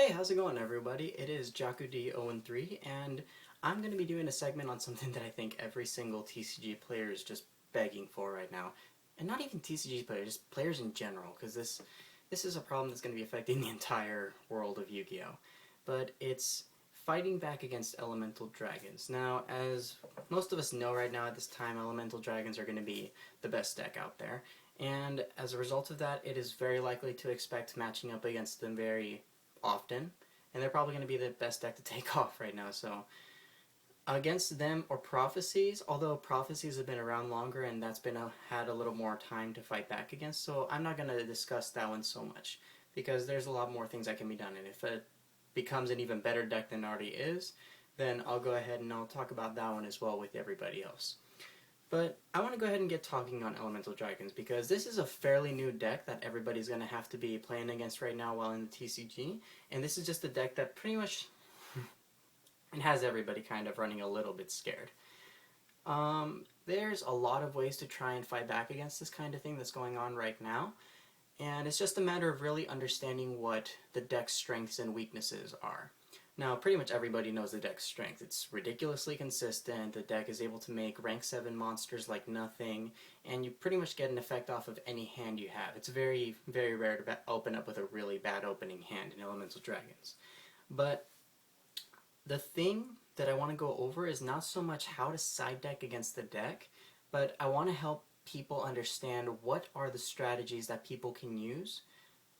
Hey, how's it going, everybody? It is JakuD013, and I'm going to be doing a segment on something that I think every single TCG player is just begging for right now. And not even TCG players, just players in general, because this is a problem that's going to be affecting the entire world of Yu-Gi-Oh! But it's fighting back against elemental dragons. Now, as most of us know right now at this time, elemental dragons are going to be the best deck out there. And as a result of that, it is very likely to expect matching up against them very often, and they're probably going to be the best deck to take off right now. So against them or Prophecies, although Prophecies have been around longer and that's been had a little more time to fight back against, so I'm not going to discuss that one so much because there's a lot more things that can be done, and if it becomes an even better deck than it already is, then I'll go ahead and I'll talk about that one as well with everybody else. But I want to go ahead and get talking on Elemental Dragons because this is a fairly new deck that everybody's going to have to be playing against right now while in the TCG. And this is just a deck that pretty much it has everybody kind of running a little bit scared. There's a lot of ways to try and fight back against this kind of thing that's going on right now. And it's just a matter of really understanding what the deck's strengths and weaknesses are. Now, pretty much everybody knows the deck's strength. It's ridiculously consistent, the deck is able to make rank 7 monsters like nothing, and you pretty much get an effect off of any hand you have. It's very, very rare to open up with a really bad opening hand in Elemental Dragons. But the thing that I want to go over is not so much how to side deck against the deck, but I want to help people understand what are the strategies that people can use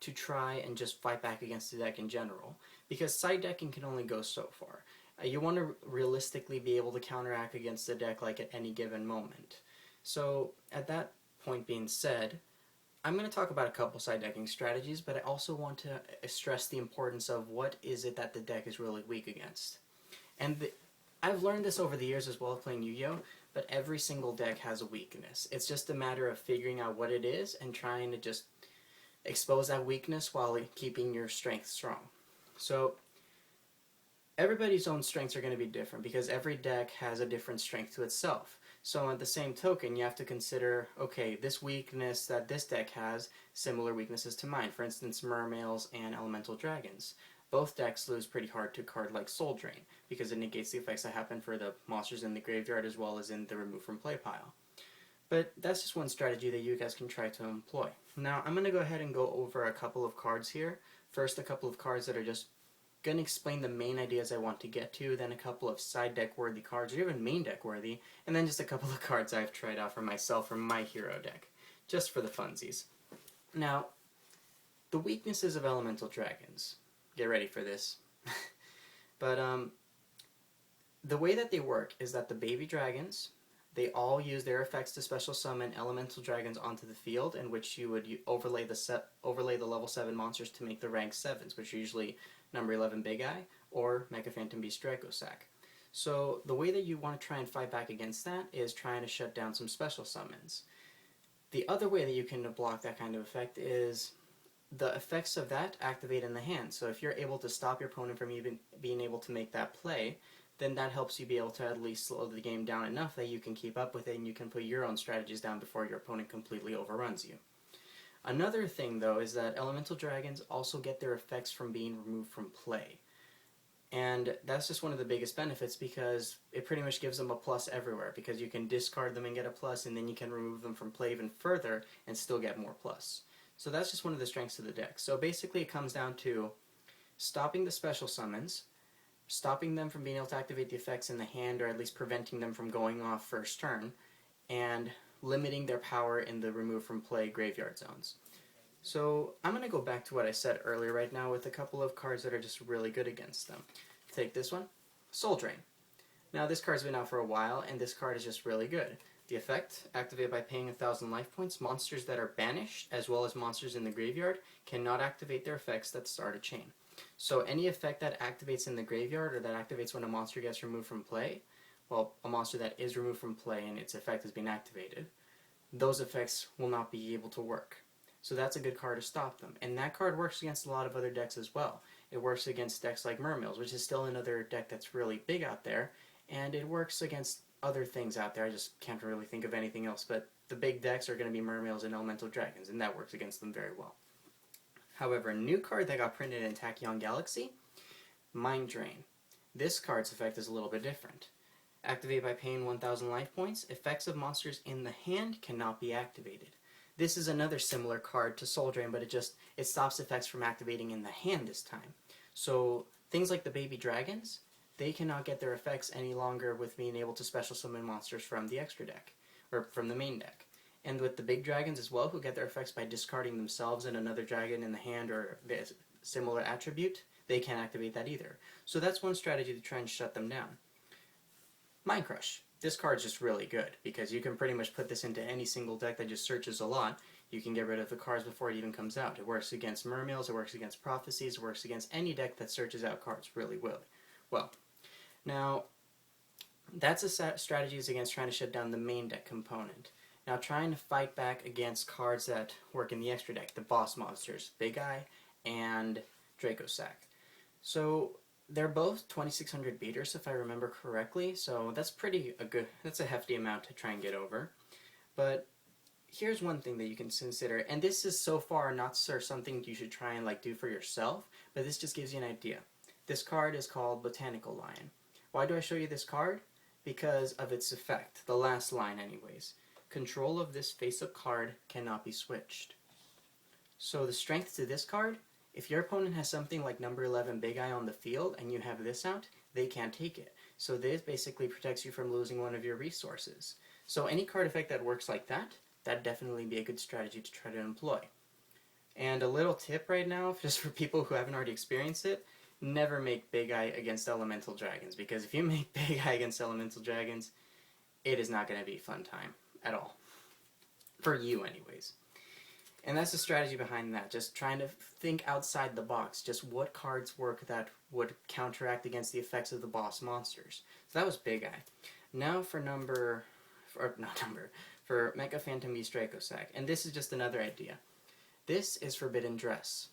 to try and just fight back against the deck in general, because side decking can only go so far. You want to realistically be able to counteract against the deck like at any given moment. So at that point being said, I'm going to talk about a couple side decking strategies, but I also want to stress the importance of what is it that the deck is really weak against. And I've learned this over the years as well of playing Yu-Gi-Oh! But every single deck has a weakness. It's just a matter of figuring out what it is and trying to just expose that weakness while keeping your strength strong. So everybody's own strengths are going to be different because every deck has a different strength to itself. So at the same token, you have to consider, okay, this weakness that this deck has, similar weaknesses to mine. For instance, Mermails and Elemental Dragons. Both decks lose pretty hard to a card like Soul Drain because it negates the effects that happen for the monsters in the graveyard as well as in the remove from play pile. But that's just one strategy that you guys can try to employ. Now, I'm going to go ahead and go over a couple of cards here. First, a couple of cards that are just going to explain the main ideas I want to get to, then a couple of side deck worthy cards, or even main deck worthy, and then just a couple of cards I've tried out for myself from my hero deck, just for the funsies. Now, the weaknesses of Elemental Dragons. Get ready for this. But the way that they work is that the baby dragons, they all use their effects to special summon elemental dragons onto the field, in which you would overlay the level 7 monsters to make the rank 7s, which are usually number 11 Big Eye or Mecha Phantom Beast Dracosac. So the way that you want to try and fight back against that is trying to shut down some special summons. The other way that you can block that kind of effect is the effects of that activate in the hand. So if you're able to stop your opponent from even being able to make that play, then that helps you be able to at least slow the game down enough that you can keep up with it and you can put your own strategies down before your opponent completely overruns you. Another thing, though, is that Elemental Dragons also get their effects from being removed from play. And that's just one of the biggest benefits because it pretty much gives them a plus everywhere, because you can discard them and get a plus, and then you can remove them from play even further and still get more plus. So that's just one of the strengths of the deck. So basically it comes down to stopping the special summons, stopping them from being able to activate the effects in the hand, or at least preventing them from going off first turn, and limiting their power in the remove from play graveyard zones. So I'm going to go back to what I said earlier right now with a couple of cards that are just really good against them. Take this one, Soul Drain. Now this card's been out for a while, and this card is just really good. The effect, activated by paying 1,000 life points, monsters that are banished, as well as monsters in the graveyard, cannot activate their effects that start a chain. So any effect that activates in the graveyard, or that activates when a monster gets removed from play, well, a monster that is removed from play and its effect has been activated, those effects will not be able to work. So that's a good card to stop them. And that card works against a lot of other decks as well. It works against decks like Mermails, which is still another deck that's really big out there, and it works against other things out there. I just can't really think of anything else, but the big decks are going to be Mermails and Elemental Dragons, and that works against them very well. However, a new card that got printed in Tachyon Galaxy, Mind Drain. This card's effect is a little bit different. Activate by paying 1,000 life points. Effects of monsters in the hand cannot be activated. This is another similar card to Soul Drain, but it stops effects from activating in the hand this time. So things like the baby dragons, they cannot get their effects any longer with being able to special summon monsters from the extra deck, or from the main deck. And with the big dragons as well, who get their effects by discarding themselves and another dragon in the hand or a similar attribute, they can't activate that either. So that's one strategy to try and shut them down. Mind Crush. This card's just really good, because you can pretty much put this into any single deck that just searches a lot. You can get rid of the cards before it even comes out. It works against Mermails, it works against Prophecies, it works against any deck that searches out cards really well. Now, that's a strategy against trying to shut down the main deck component. Now, trying to fight back against cards that work in the extra deck, the boss monsters, Big Eye and Dracosac. So they're both 2,600 beaters, if I remember correctly, so that's that's a hefty amount to try and get over. But here's one thing that you can consider, and this is so far not something you should try and do for yourself, but this just gives you an idea. This card is called Botanical Lion. Why do I show you this card? Because of its effect, the last line anyways. Control of this face-up card cannot be switched. So the strength to this card, if your opponent has something like number 11 Big Eye on the field and you have this out, they can't take it. So this basically protects you from losing one of your resources. So any card effect that works like that, that'd definitely be a good strategy to try to employ. And a little tip right now, just for people who haven't already experienced it, never make Big Eye against Elemental Dragons, because if you make Big Eye against Elemental Dragons, it is not going to be a fun time at all. For you anyways. And that's the strategy behind that, just trying to think outside the box, just what cards work that would counteract against the effects of the boss monsters. So that was Big Eye. Now for Mecha Phantom Beast Dracosac, and this is just another idea. This is Forbidden Dress.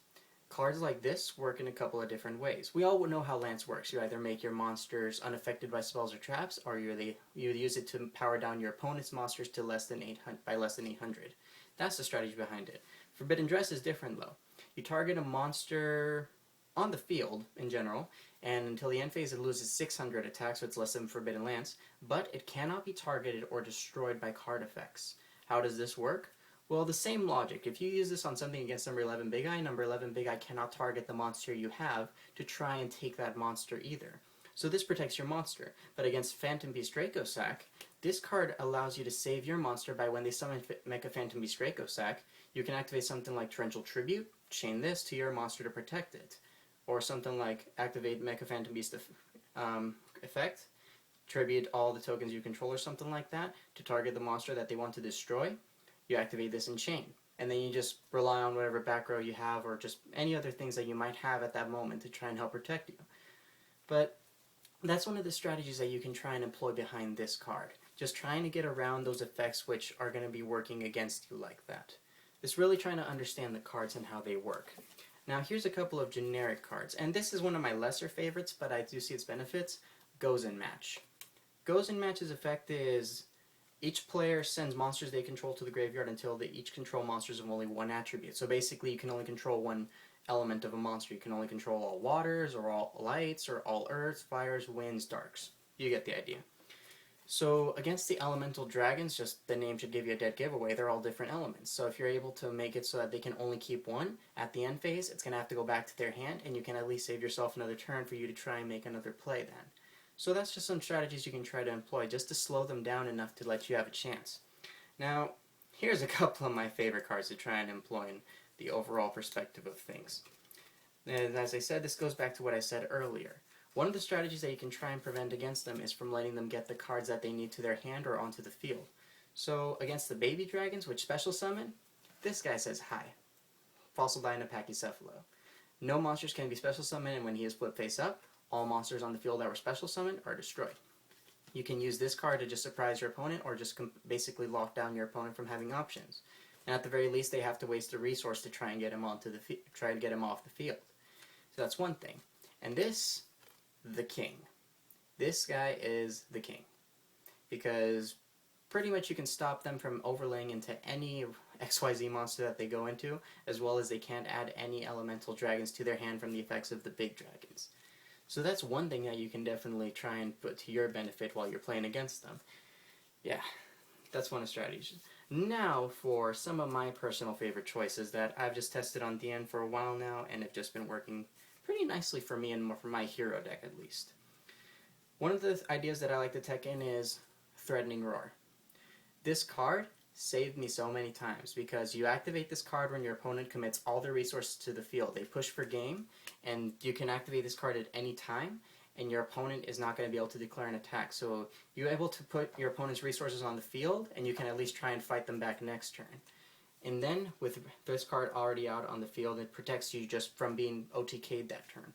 Cards like this work in a couple of different ways. We all know how Lance works. You either make your monsters unaffected by spells or traps, or you use it to power down your opponent's monsters to less than 800. That's the strategy behind it. Forbidden Dress is different though. You target a monster on the field in general, and until the end phase it loses 600 attacks, so it's less than Forbidden Lance, but it cannot be targeted or destroyed by card effects. How does this work? Well, the same logic. If you use this on something against number 11 Big Eye cannot target the monster you have to try and take that monster either. So this protects your monster. But against Phantom Beast Dracosac, this card allows you to save your monster by when they summon Mecha Phantom Beast Dracosac, you can activate something like Torrential Tribute, chain this to your monster to protect it. Or something like activate Mecha Phantom Beast effect, tribute all the tokens you control or something like that to target the monster that they want to destroy. You activate this in chain, and then you just rely on whatever back row you have or just any other things that you might have at that moment to try and help protect you. But that's one of the strategies that you can try and employ behind this card. Just trying to get around those effects which are going to be working against you like that. It's really trying to understand the cards and how they work. Now here's a couple of generic cards, and this is one of my lesser favorites, but I do see its benefits. Goes in Match. Goes in Match's effect is each player sends monsters they control to the graveyard until they each control monsters of only one attribute. So basically you can only control one element of a monster. You can only control all waters, or all lights, or all earths, fires, winds, darks. You get the idea. So against the elemental dragons, just the name should give you a dead giveaway, they're all different elements. So if you're able to make it so that they can only keep one, at the end phase it's going to have to go back to their hand, and you can at least save yourself another turn for you to try and make another play then. So that's just some strategies you can try to employ just to slow them down enough to let you have a chance. Now, here's a couple of my favorite cards to try and employ in the overall perspective of things. And as I said, this goes back to what I said earlier. One of the strategies that you can try and prevent against them is from letting them get the cards that they need to their hand or onto the field. So against the baby dragons, which special summon, this guy says hi. Fossil Dino Pachycephalo. No monsters can be special summoned, and when he is flipped face up, all monsters on the field that were special summoned are destroyed. You can use this card to just surprise your opponent, or just basically lock down your opponent from having options. And at the very least, they have to waste a resource to try and get him off the field. So that's one thing. And this, the king. This guy is the king, because pretty much you can stop them from overlaying into any XYZ monster that they go into, as well as they can't add any elemental dragons to their hand from the effects of the big dragons. So that's one thing that you can definitely try and put to your benefit while you're playing against them. Yeah, that's one of the strategies. Now for some of my personal favorite choices that I've just tested on DN for a while now and have just been working pretty nicely for me and for my hero deck at least. One of the ideas that I like to tech in is Threatening Roar. This card saved me so many times because you activate this card when your opponent commits all their resources to the field. They push for game, and you can activate this card at any time, and your opponent is not going to be able to declare an attack. So you're able to put your opponent's resources on the field, and you can at least try and fight them back next turn. And then, with this card already out on the field, it protects you just from being OTK'd that turn.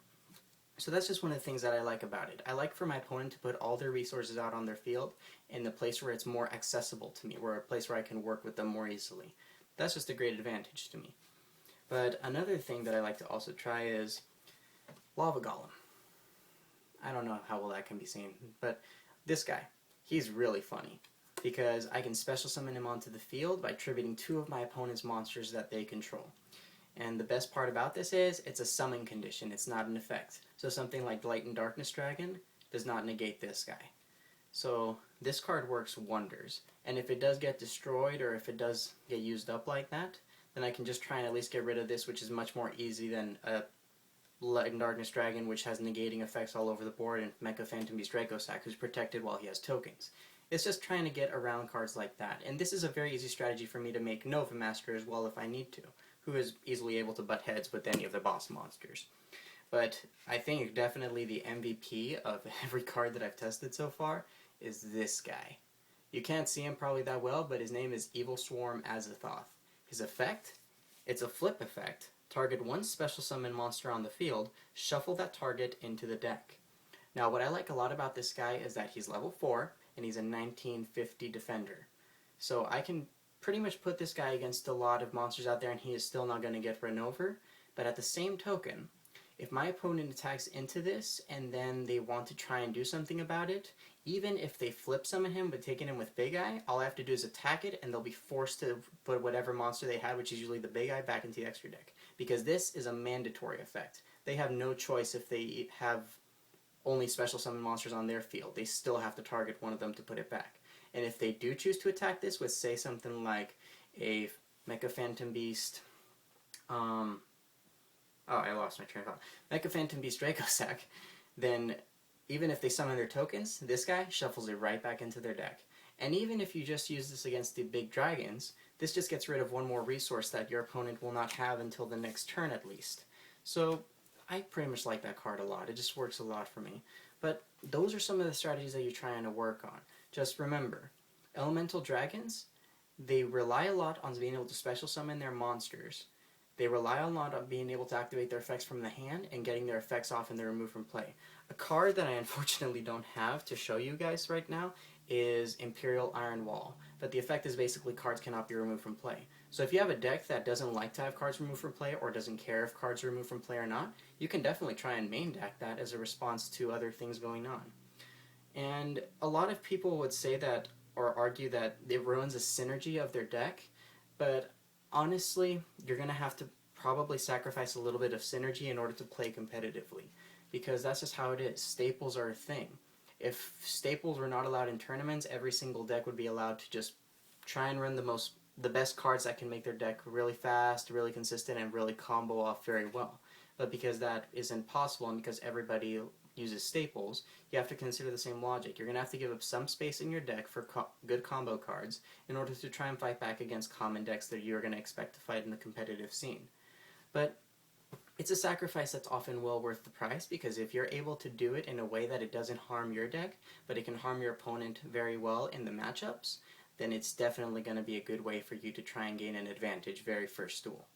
So that's just one of the things that I like about it. I like for my opponent to put all their resources out on their field in the place where it's more accessible to me, where a place where I can work with them more easily. That's just a great advantage to me. But another thing that I like to also try is Lava Golem. I don't know how well that can be seen, but this guy, he's really funny because I can special summon him onto the field by tributing 2 of my opponent's monsters that they control. And the best part about this is, it's a summon condition, it's not an effect. So something like Light and Darkness Dragon does not negate this guy. So this card works wonders. And if it does get destroyed, or if it does get used up like that, then I can just try and at least get rid of this, which is much more easy than a Light and Darkness Dragon, which has negating effects all over the board, and Mecha Phantom Beast Dracosack, who's protected while he has tokens. It's just trying to get around cards like that. And this is a very easy strategy for me to make Nova Master as well if I need to, who is easily able to butt heads with any of the boss monsters. But I think definitely the MVP of every card that I've tested so far is this guy. You can't see him probably that well, but his name is Evil Swarm Azathoth. His effect? It's a flip effect. Target 1 special summon monster on the field, shuffle that target into the deck. Now what I like a lot about this guy is that he's level 4, and he's a 1950 defender. So I can pretty much put this guy against a lot of monsters out there and he is still not going to get run over. But at the same token, if my opponent attacks into this and then they want to try and do something about it, even if they flip summon him but taking him with Big Eye, all I have to do is attack it and they'll be forced to put whatever monster they had, which is usually the Big Eye, back into the extra deck. Because this is a mandatory effect. They have no choice if they have only special summon monsters on their field. They still have to target one of them to put it back. And if they do choose to attack this with, say, something like a Mecha Phantom Beast, oh, I lost my train of thought. Mecha Phantom Beast Dracosack, then even if they summon their tokens, this guy shuffles it right back into their deck. And even if you just use this against the big dragons, this just gets rid of one more resource that your opponent will not have until the next turn at least. So I pretty much like that card a lot. It just works a lot for me. But those are some of the strategies that you're trying to work on. Just remember, elemental dragons, they rely a lot on being able to special summon their monsters. They rely a lot on being able to activate their effects from the hand and getting their effects off and they're removed from play. A card that I unfortunately don't have to show you guys right now is Imperial Iron Wall, but the effect is basically cards cannot be removed from play. So if you have a deck that doesn't like to have cards removed from play or doesn't care if cards are removed from play or not, you can definitely try and main deck that as a response to other things going on. And a lot of people would say that, or argue that it ruins the synergy of their deck, but honestly, you're going to have to probably sacrifice a little bit of synergy in order to play competitively, because that's just how it is. Staples are a thing. If staples were not allowed in tournaments, every single deck would be allowed to just try and run the best cards that can make their deck really fast, really consistent, and really combo off very well. But because that isn't possible, and because everybody uses staples, you have to consider the same logic. You're going to have to give up some space in your deck for good combo cards in order to try and fight back against common decks that you're going to expect to fight in the competitive scene. But it's a sacrifice that's often well worth the price, because if you're able to do it in a way that it doesn't harm your deck, but it can harm your opponent very well in the matchups, then it's definitely going to be a good way for you to try and gain an advantage very first duel.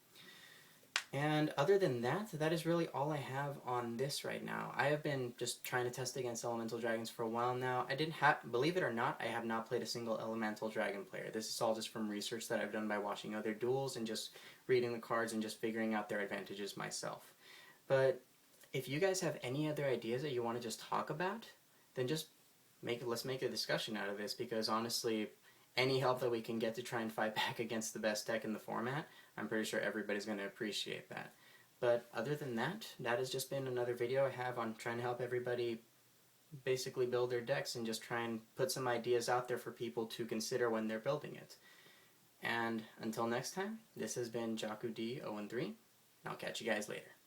And other than that, that is really all I have on this right now. I have been just trying to test against Elemental Dragons for a while now. Believe it or not, I have not played a single Elemental Dragon player. This is all just from research that I've done by watching other duels and just reading the cards and just figuring out their advantages myself. But if you guys have any other ideas that you want to just talk about, then just let's make a discussion out of this, because honestly, any help that we can get to try and fight back against the best deck in the format, I'm pretty sure everybody's going to appreciate that. But other than that, that has just been another video I have on trying to help everybody basically build their decks and just try and put some ideas out there for people to consider when they're building it. And until next time, this has been JakuD013. I'll catch you guys later.